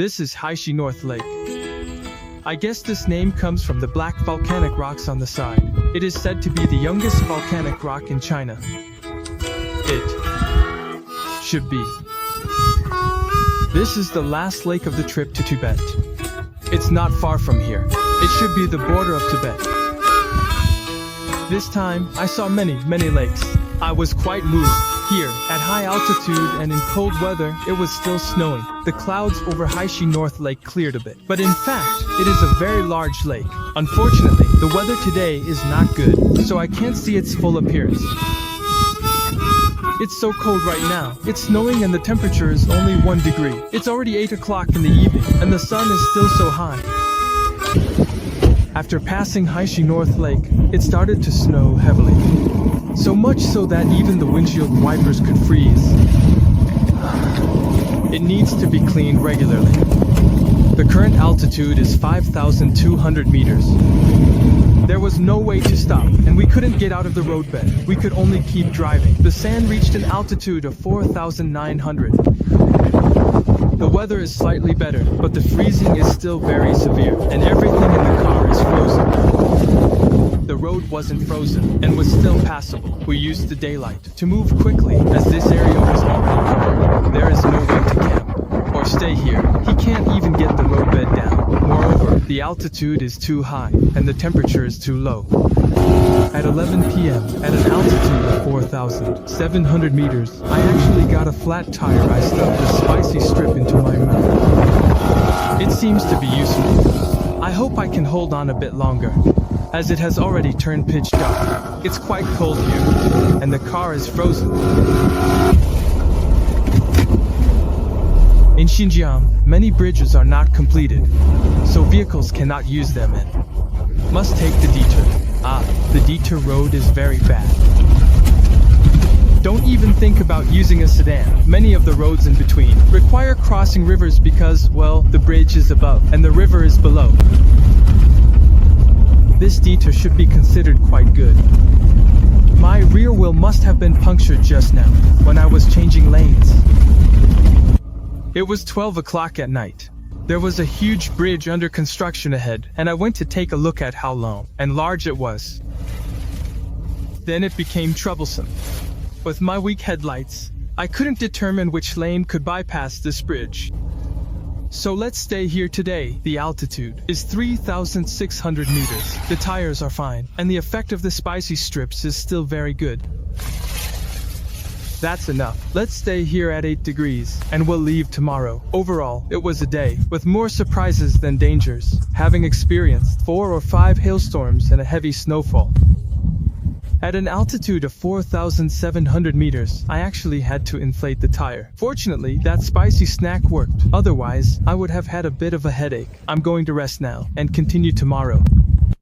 This is Haishi North Lake. I guess this name comes from the black volcanic rocks on the side. It is said to be the youngest volcanic rock in China. It should be. This is the last lake of the trip to Tibet. It's not far from here. It should be the border of Tibet. This time, I saw many lakes. I was quite moved. Here, at high altitude and in cold weather, it was still snowing. The clouds over Haishi North Lake cleared a bit. But in fact, it is a very large lake. Unfortunately, the weather today is not good, so I can't see its full appearance. It's so cold right now. It's snowing and the temperature is only 1 degree. It's already 8 o'clock in the evening, and the sun is still so high. After passing Haishi North Lake, it started to snow heavily. So much so that even the windshield wipers could freeze. It needs to be cleaned regularly. The current altitude is 5,200 meters. There was no way to stop, and we couldn't get out of the roadbed. We could only keep driving. The sand reached an altitude of 4,900. The weather is slightly better, but the freezing is still very severe, and everything in the car is frozen. The road wasn't frozen, and was still passable. We used the daylight to move quickly, as this area was already covered. There is no way to camp, or stay here. He can't even get the roadbed down. Moreover, the altitude is too high, and the temperature is too low. At 11 p.m., at an altitude of 4,700 meters, I actually got a flat tire. I stuffed a spicy strip into my mouth. It seems to be useful. I hope I can hold on a bit longer, as it has already turned pitch dark. It's quite cold here, and the car is frozen. In Xinjiang, many bridges are not completed, so vehicles cannot use them and must take the detour. The detour road is very bad. Don't even think about using a sedan. Many of the roads in between require crossing rivers because, well, the bridge is above and the river is below. This detour should be considered quite good. My rear wheel must have been punctured just now, when I was changing lanes. It was 12 o'clock at night. There was a huge bridge under construction ahead, and I went to take a look at how long and large it was. Then it became troublesome. With my weak headlights, I couldn't determine which lane could bypass this bridge. So let's stay here today. The altitude is 3,600 meters. The tires are fine, and the effect of the spicy strips is still very good. That's enough. Let's stay here at 8 degrees, and we'll leave tomorrow. Overall, it was a day with more surprises than dangers, having experienced 4 or 5 hailstorms and a heavy snowfall. At an altitude of 4,700 meters, I actually had to inflate the tire. Fortunately, that spicy snack worked. Otherwise, I would have had a bit of a headache. I'm going to rest now and continue tomorrow.